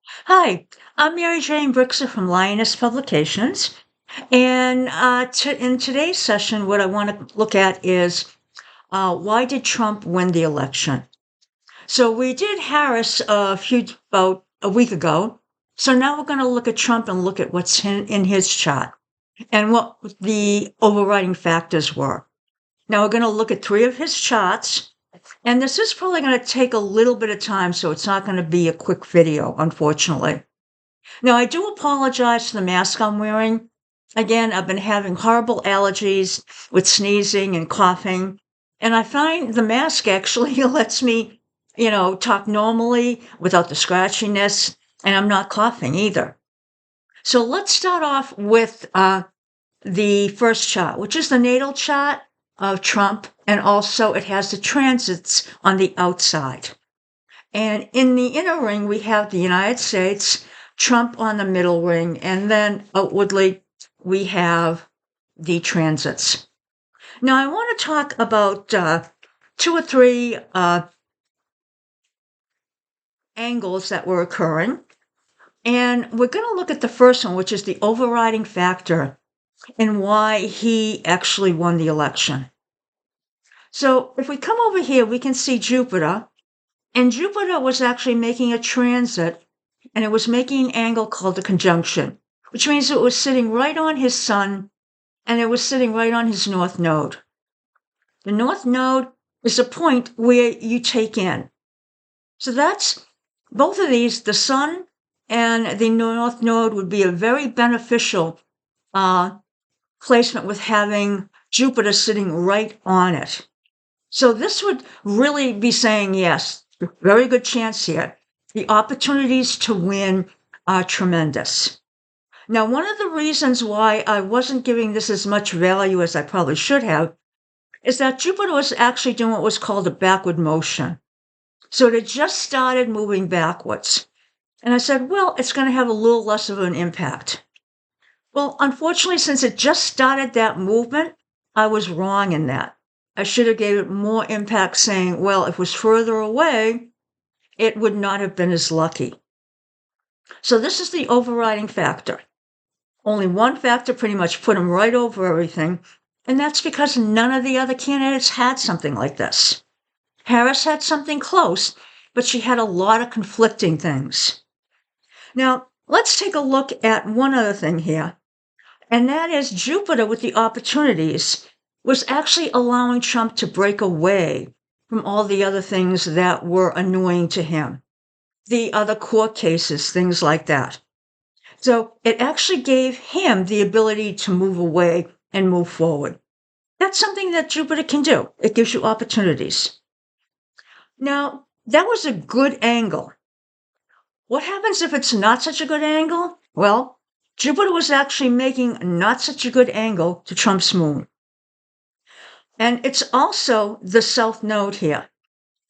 Hi, I'm Mary Jane Brixer from Lioness Publications. And in today's session, what I want to look at is why did Trump win the election? So we did Harris about a week ago. So now we're going to look at Trump and look at what's in his chart and what the overriding factors were. Now we're going to look at three of his charts. And this is probably going to take a little bit of time, so it's not going to be a quick video, unfortunately. Now, I do apologize for the mask I'm wearing. Again, I've been having horrible allergies with sneezing and coughing. And I find the mask actually lets me, talk normally without the scratchiness. And I'm not coughing either. So let's start off with the first chart, which is the natal chart of Trump. And also it has the transits on the outside. And in the inner ring, we have the United States, Trump on the middle ring, and then outwardly, we have the transits. Now, I want to talk about two or three angles that were occurring. And we're going to look at the first one, which is the overriding factor in why he actually won the election. So if we come over here, we can see Jupiter. And Jupiter was actually making a transit, and it was making an angle called a conjunction, which means it was sitting right on his sun, and it was sitting right on his north node. The north node is a point where you take in. So that's both of these, the sun and the north node would be a very beneficial placement with having Jupiter sitting right on it. So this would really be saying, yes, very good chance here. The opportunities to win are tremendous. Now, one of the reasons why I wasn't giving this as much value as I probably should have is that Jupiter was actually doing what was called a backward motion. So it had just started moving backwards. And I said, well, it's going to have a little less of an impact. Well, unfortunately, since it just started that movement, I was wrong in that. I should have gave it more impact saying, well, if it was further away, it would not have been as lucky. So this is the overriding factor. Only one factor pretty much put him right over everything, and that's because none of the other candidates had something like this. Harris had something close, but she had a lot of conflicting things. Now, let's take a look at one other thing here, and that is Jupiter with the opportunities was actually allowing Trump to break away from all the other things that were annoying to him. The other court cases, things like that. So it actually gave him the ability to move away and move forward. That's something that Jupiter can do. It gives you opportunities. Now, that was a good angle. What happens if it's not such a good angle? Well, Jupiter was actually making not such a good angle to Trump's moon. And it's also the south node here.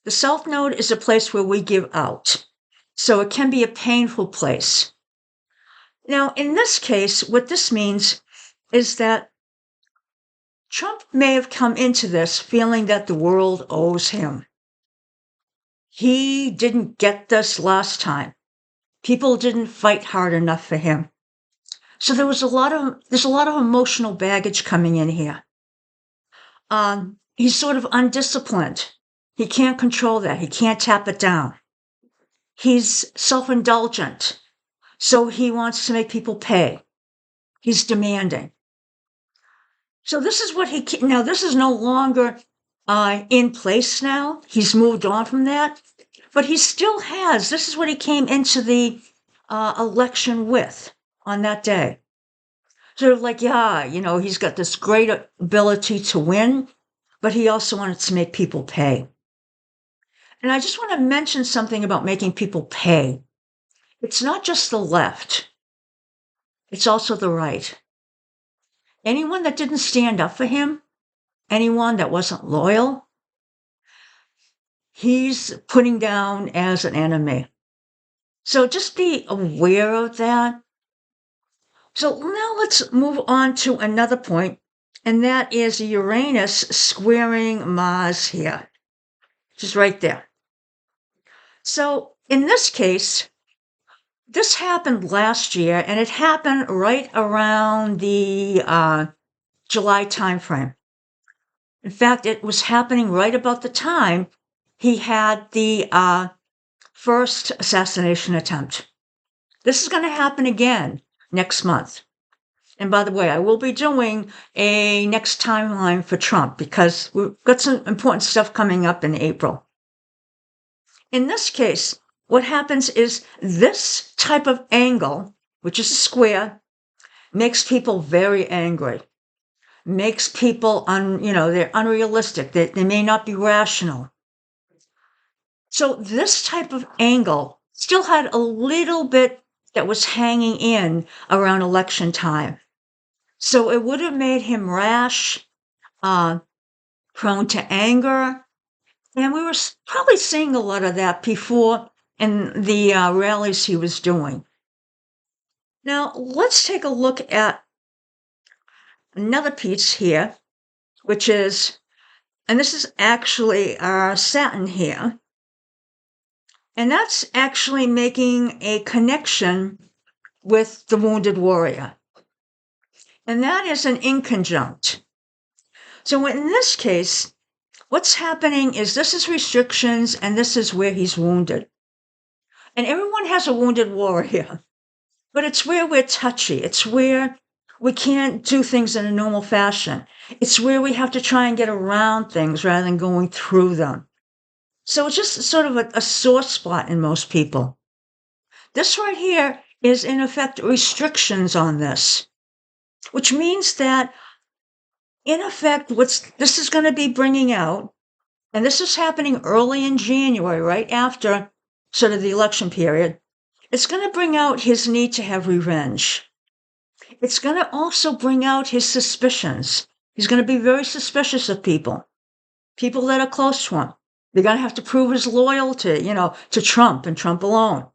The south node is a place where we give out. So it can be a painful place. Now, in this case, what this means is that Trump may have come into this feeling that the world owes him. He didn't get this last time. People didn't fight hard enough for him. So there's a lot of emotional baggage coming in here. He's sort of undisciplined. He can't control that. He can't tap it down. He's self-indulgent. So he wants to make people pay. He's demanding. So this is what now this is no longer in place now. He's moved on from that, but he still has, this is what he came into the election with on that day. Sort of like, he's got this great ability to win, but he also wanted to make people pay. And I just want to mention something about making people pay. It's not just the left. It's also the right. Anyone that didn't stand up for him, anyone that wasn't loyal, he's putting down as an enemy. So just be aware of that. So now let's move on to another point, and that is Uranus squaring Mars here, which is right there. So in this case, this happened last year, and it happened right around the July timeframe. In fact, it was happening right about the time he had the first assassination attempt. This is going to happen again next month. And by the way, I will be doing a next timeline for Trump because we've got some important stuff coming up in April. In this case, what happens is this type of angle, which is a square, makes people very angry, makes people, they're unrealistic. They may not be rational. So this type of angle still had a little bit that was hanging in around election time. So it would have made him rash, prone to anger. And we were probably seeing a lot of that before in the rallies he was doing. Now, let's take a look at another piece here, which is, and this is actually our Saturn here. And that's actually making a connection with the wounded warrior. And that is an inconjunct. So in this case, what's happening is this is restrictions and this is where he's wounded. And everyone has a wounded warrior, but it's where we're touchy. It's where we can't do things in a normal fashion. It's where we have to try and get around things rather than going through them. So it's just sort of a sore spot in most people. This right here is, in effect, restrictions on this, which means that, in effect, this is going to be bringing out, and this is happening early in January, right after sort of the election period, it's going to bring out his need to have revenge. It's going to also bring out his suspicions. He's going to be very suspicious of people that are close to him. They're going to have to prove his loyalty, to Trump and Trump alone.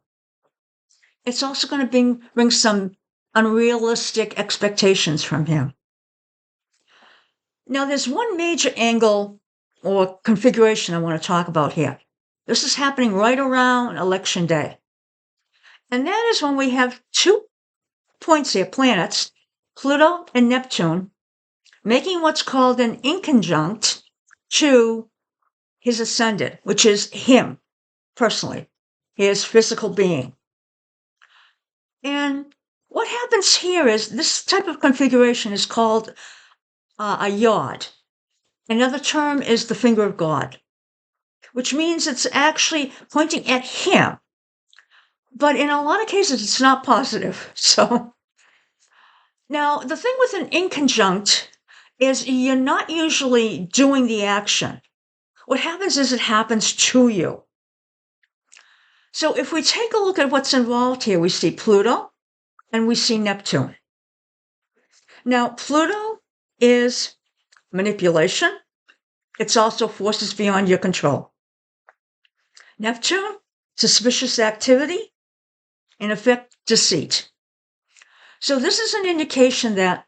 It's also going to bring some unrealistic expectations from him. Now, there's one major angle or configuration I want to talk about here. This is happening right around Election Day. And that is when we have 2 points here, planets, Pluto and Neptune, making what's called an inconjunct to his ascendant, which is him personally, his physical being. And what happens here is this type of configuration is called a yod. Another term is the finger of God, which means it's actually pointing at him. But in a lot of cases, it's not positive. So now the thing with an inconjunct is you're not usually doing the action. What happens is it happens to you. So if we take a look at what's involved here, we see Pluto and we see Neptune. Now, Pluto is manipulation. It's also forces beyond your control. Neptune, suspicious activity, in effect, deceit. So this is an indication that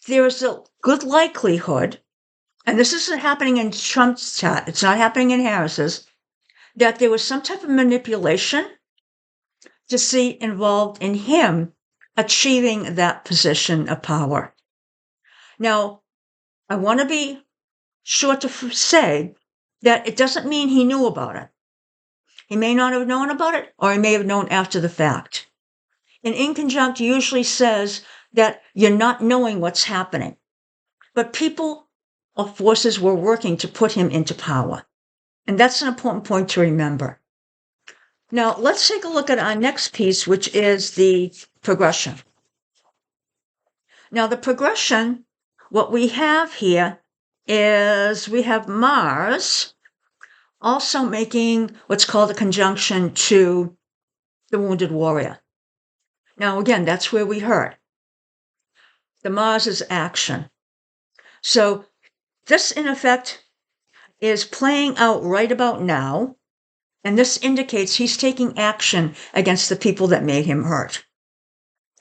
there is a good likelihood, and this isn't happening in Trump's chart, it's not happening in Harris's, that there was some type of manipulation, deceit involved in him achieving that position of power. Now, I want to be sure to say that it doesn't mean he knew about it. He may not have known about it, or he may have known after the fact. An inconjunct usually says that you're not knowing what's happening, but people or forces were working to put him into power. And that's an important point to remember. Now, let's take a look at our next piece, which is the progression. Now, the progression, what we have here is we have Mars also making what's called a conjunction to the wounded warrior. Now, again, that's where we heard. The Mars is action. So this, in effect, is playing out right about now, and this indicates he's taking action against the people that made him hurt.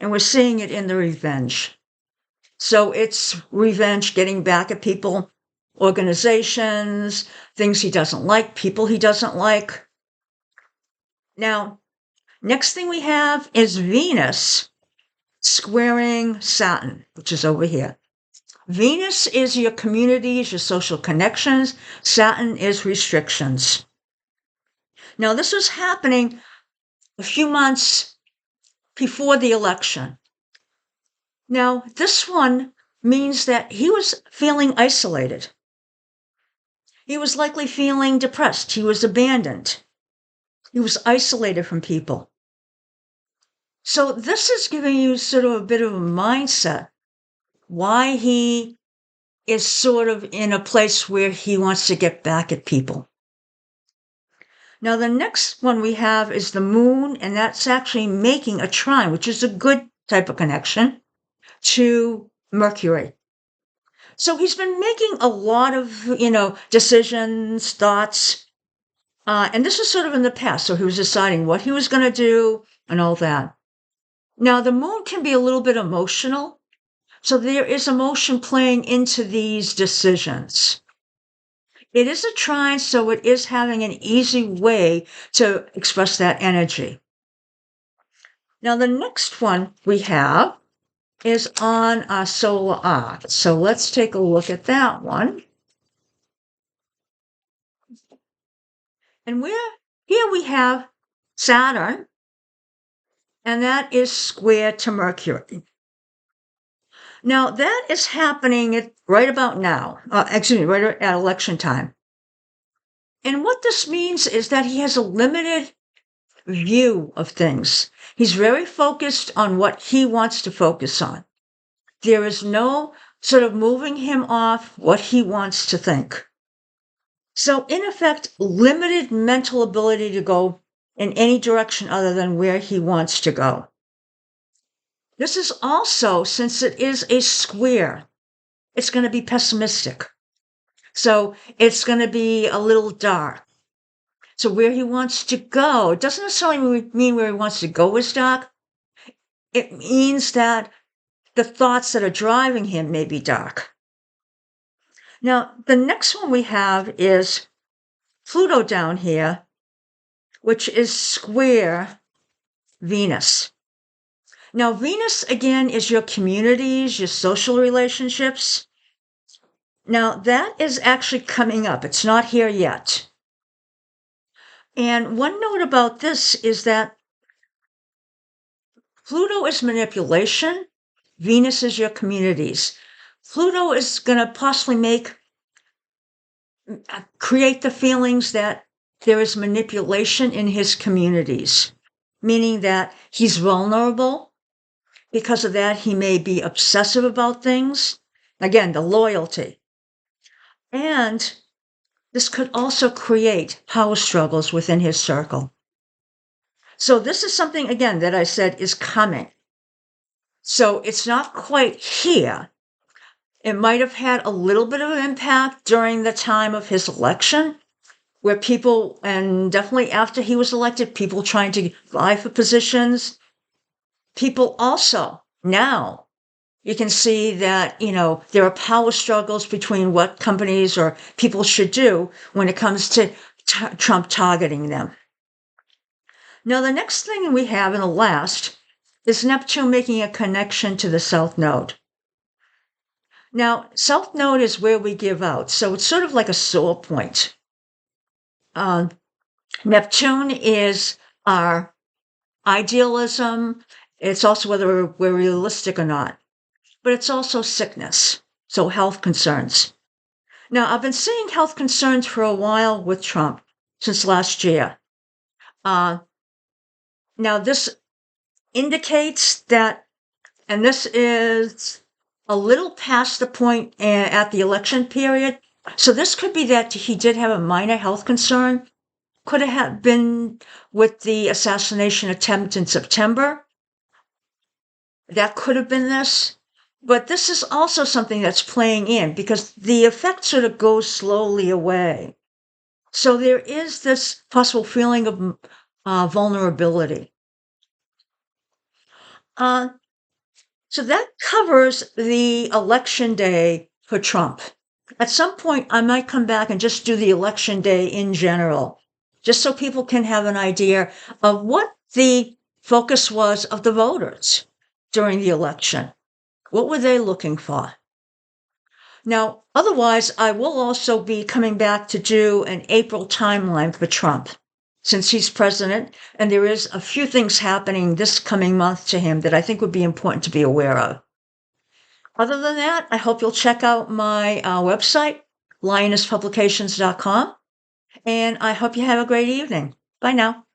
And we're seeing it in the revenge. So it's revenge, getting back at people, organizations, things he doesn't like, people he doesn't like. Now, Next thing we have is Venus squaring Saturn, which is over here. Venus is your communities, your social connections. Saturn is restrictions. Now, this was happening a few months before the election. Now, this one means that he was feeling isolated. He was likely feeling depressed. He was abandoned. He was isolated from people. So this is giving you sort of a bit of a mindset why he is sort of in a place where he wants to get back at people. Now, the next one we have is the moon, and that's actually making a trine, which is a good type of connection, to Mercury. So he's been making a lot of, decisions, thoughts, and this was sort of in the past. So he was deciding what he was going to do and all that. Now, the moon can be a little bit emotional. So there is emotion playing into these decisions. It is a trine, so it is having an easy way to express that energy. Now, the next one we have is on our solar arc. So let's take a look at that one. And here we have Saturn, and that is square to Mercury. Now, that is happening right about now, right at election time. And what this means is that he has a limited view of things. He's very focused on what he wants to focus on. There is no sort of moving him off what he wants to think. So, in effect, limited mental ability to go in any direction other than where he wants to go. This is also, since it is a square, it's going to be pessimistic. So it's going to be a little dark. So where he wants to go, it doesn't necessarily mean where he wants to go is dark. It means that the thoughts that are driving him may be dark. Now, the next one we have is Pluto down here, which is square Venus. Now, Venus, again, is your communities, your social relationships. Now, that is actually coming up. It's not here yet. And one note about this is that Pluto is manipulation. Venus is your communities. Pluto is going to possibly create the feelings that there is manipulation in his communities, meaning that he's vulnerable. Because of that, he may be obsessive about things. Again, the loyalty. And this could also create power struggles within his circle. So this is something, again, that I said is coming. So it's not quite here. It might have had a little bit of an impact during the time of his election, where people, and definitely after he was elected, people trying to vie for positions. People also, now, you can see that, there are power struggles between what companies or people should do when it comes to Trump targeting them. Now, the next thing we have, and the last, is Neptune making a connection to the South Node. Now, South Node is where we give out, so it's sort of like a sore point. Neptune is our idealism. It's also whether we're realistic or not. But it's also sickness, so health concerns. Now, I've been seeing health concerns for a while with Trump, since last year. Now, this indicates that, and this is a little past the point at the election period, so this could be that he did have a minor health concern. Could have been with the assassination attempt in September. That could have been this. But this is also something that's playing in because the effect sort of goes slowly away. So there is this possible feeling of vulnerability. So that covers the election day for Trump. At some point, I might come back and just do the election day in general, just so people can have an idea of what the focus was of the voters during the election. What were they looking for? Now, otherwise, I will also be coming back to do an April timeline for Trump, since he's president, and there is a few things happening this coming month to him that I think would be important to be aware of. Other than that, I hope you'll check out my website, lionesspublications.com, and I hope you have a great evening. Bye now.